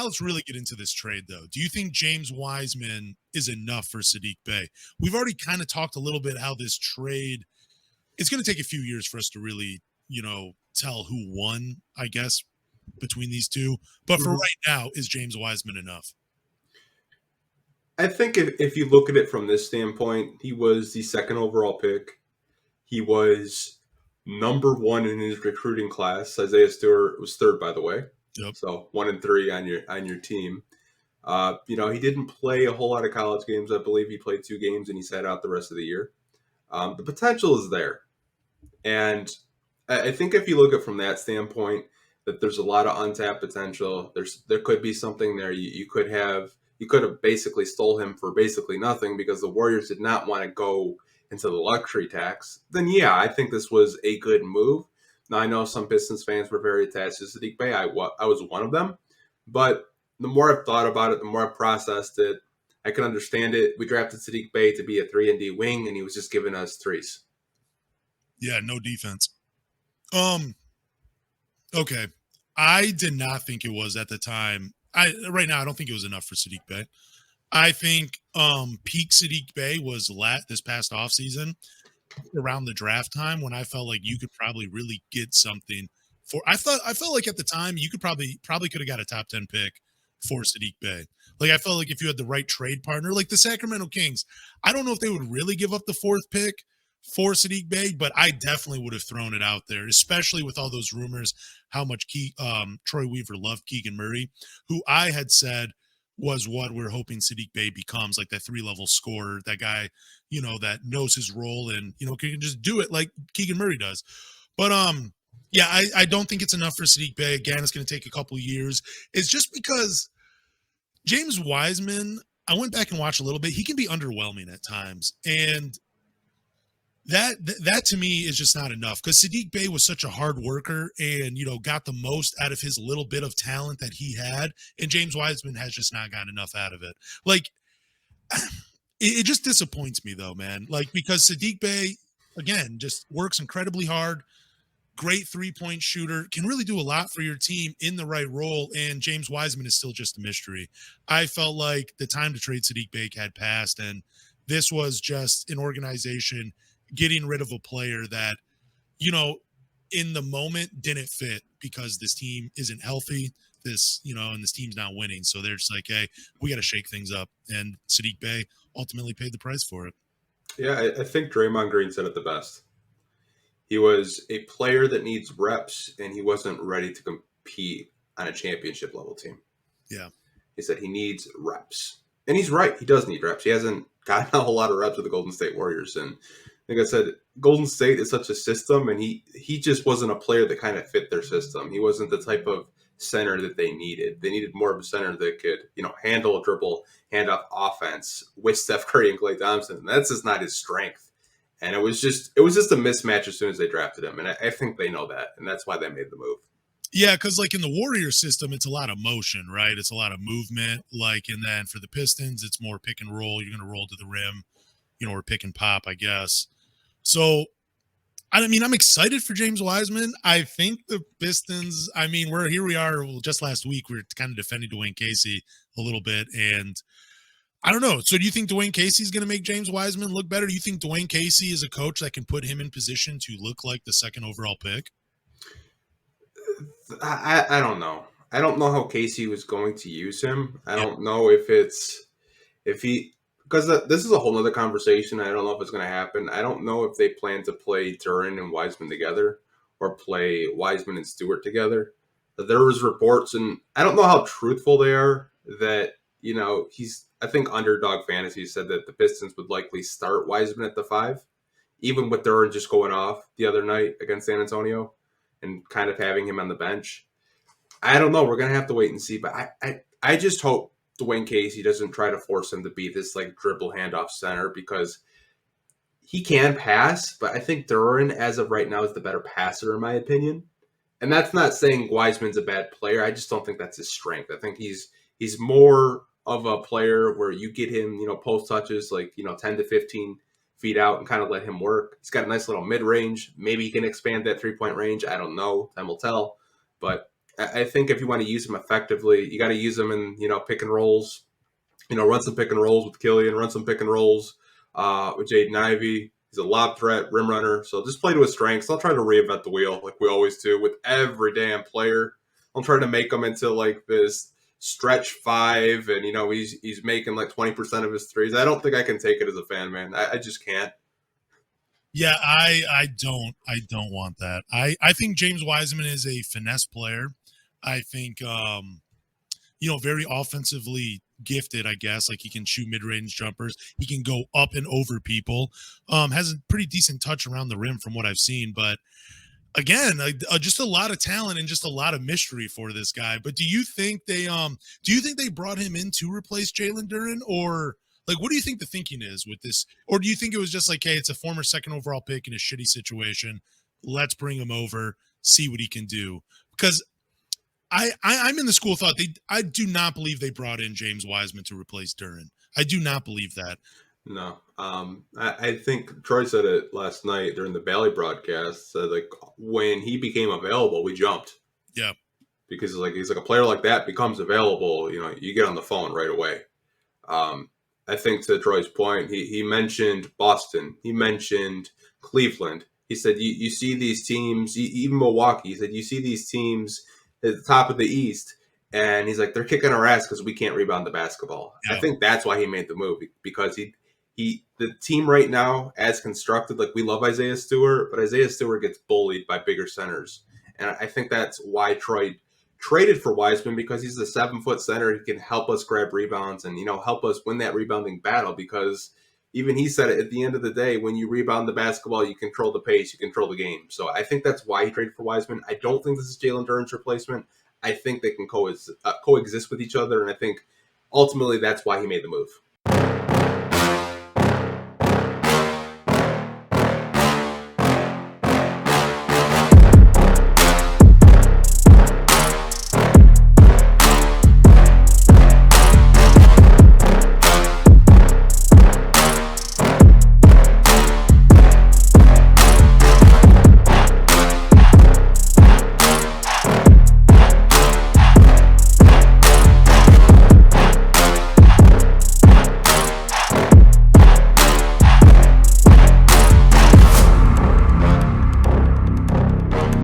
let's really get into this trade, though. Do you think James Wiseman is enough for Saddiq Bey? We've already kind of talked a little bit how this trade, it's going to take a few years for us to really, tell who won, I guess, between these two. But for right now, is James Wiseman enough? I think if you look at it from this standpoint, he was the second overall pick. He was number one in his recruiting class. Isaiah Stewart was third, by the way. Yep. So 1 and 3 on your team. He didn't play a whole lot of college games. I believe he played 2 games and he sat out the rest of the year. The potential is there. And I think if you look at it from that standpoint, that there's a lot of untapped potential. There could be something there. You could have basically stole him for basically nothing because the Warriors did not want to go into the luxury tax. Then yeah, I think this was a good move. Now, I know some Pistons fans were very attached to Saddiq Bey. I was one of them. But the more I've thought about it, the more I've processed it, I can understand it. We drafted Saddiq Bey to be a 3-and-D wing, and he was just giving us threes. Yeah, no defense. Okay. I did not think it was at the time. Right now, I don't think it was enough for Saddiq Bey. I think peak Saddiq Bey was this past offseason around the draft time when I felt like you could probably really get something for. I felt like at the time you could probably could have got a top 10 pick for Saddiq Bey. Like I felt like if you had the right trade partner, like the Sacramento Kings, I don't know if they would really give up the 4th pick for Saddiq Bey, but I definitely would have thrown it out there, especially with all those rumors how much Troy Weaver loved Keegan Murray, who I had said was what we're hoping Saddiq Bey becomes, like that 3-level scorer, that guy, that knows his role and, can just do it like Keegan Murray does. But, yeah, I don't think it's enough for Saddiq Bey. Again, it's going to take a couple of years. It's just because James Wiseman, I went back and watched a little bit. He can be underwhelming at times. And that to me is just not enough because Saddiq Bey was such a hard worker and, got the most out of his little bit of talent that he had. And James Wiseman has just not gotten enough out of it. Like, it just disappoints me though, man. Like, because Saddiq Bey, again, just works incredibly hard, great 3-point shooter, can really do a lot for your team in the right role. And James Wiseman is still just a mystery. I felt like the time to trade Saddiq Bey had passed. And this was just an organization getting rid of a player that, in the moment didn't fit because this team isn't healthy, and this team's not winning. So they're just like, hey, we got to shake things up. And Saddiq Bey ultimately paid the price for it. Yeah, I think Draymond Green said it the best. He was a player that needs reps, and he wasn't ready to compete on a championship level team. Yeah. He said he needs reps. And he's right. He does need reps. He hasn't gotten a whole lot of reps with the Golden State Warriors. And like I said, Golden State is such a system, and he just wasn't a player that kind of fit their system. He wasn't the type of center that they needed. They needed more of a center that could, handle a dribble, handoff offense with Steph Curry and Klay Thompson. And that's just not his strength. And it was just a mismatch as soon as they drafted him. And I think they know that, and that's why they made the move. Yeah, because like in the Warriors system, it's a lot of motion, right? It's a lot of movement. And then for the Pistons, it's more pick and roll. You're going to roll to the rim, or pick and pop, I guess. So, I'm excited for James Wiseman. I think the Pistons, we are just last week, we were kind of defending Dwayne Casey a little bit. And I don't know. So do you think Dwayne Casey is going to make James Wiseman look better? Do you think Dwayne Casey is a coach that can put him in position to look like the 2nd overall pick? I don't know. I don't know how Casey was going to use him. I don't know because this is a whole other conversation. I don't know if it's going to happen. I don't know if they plan to play Duren and Wiseman together or play Wiseman and Stewart together. There was reports, and I don't know how truthful they are, that, I think Underdog Fantasy said that the Pistons would likely start Wiseman at the 5, even with Duren just going off the other night against San Antonio and kind of having him on the bench. I don't know. We're going to have to wait and see. But I just hope Dwayne Casey doesn't try to force him to be this dribble handoff center, because he can pass, but I think Duren, as of right now, is the better passer in my opinion. And that's not saying Wiseman's a bad player. I just don't think that's his strength. I think he's more of a player where you get him, post touches 10 to 15 feet out and kind of let him work. He's got a nice little mid-range. Maybe he can expand that 3-point range. I don't know. Time will tell. But I think if you want to use him effectively, you got to use him in, pick and rolls. Run some pick and rolls with Killian, run some pick and rolls with Jaden Ivey. He's a lob threat, rim runner. So just play to his strengths. I'll try to reinvent the wheel like we always do with every damn player. I'll try to make him into like this stretch five, and he's making like 20% of his threes. I don't think I can take it as a fan, man. I just can't. Yeah, I don't want that. I think James Wiseman is a finesse player. I think very offensively gifted, I guess. Like he can shoot mid-range jumpers. He can go up and over people. Has a pretty decent touch around the rim from what I've seen, but again, just a lot of talent and just a lot of mystery for this guy. But do you think they brought him in to replace Jalen Duren, or like what do you think the thinking is with this? Or do you think it was just like, hey, it's a former second overall pick in a shitty situation. Let's bring him over, see what he can do. Because I'm in the school of thought I do not believe they brought in James Wiseman to replace Duren. I do not believe that. No. I think Troy said it last night during the Valley broadcast. Said like when he became available, we jumped. Yeah. Because he's like a player like that becomes available, you get on the phone right away. I think to Troy's point, he mentioned Boston. He mentioned Cleveland. He said you see these teams, even Milwaukee. He said you see these teams at the top of the East, and he's like, they're kicking our ass because we can't rebound the basketball. Yeah. I think that's why he made the move, because the team right now, as constructed, like we love Isaiah Stewart, but Isaiah Stewart gets bullied by bigger centers. And I think that's why Troy traded for Wiseman, because he's a 7-foot center. He can help us grab rebounds and, help us win that rebounding battle, because even he said it, at the end of the day, when you rebound the basketball, you control the pace, you control the game. So I think that's why he traded for Wiseman. I don't think this is Jalen Duren's replacement. I think they can coexist with each other, and I think ultimately that's why he made the move.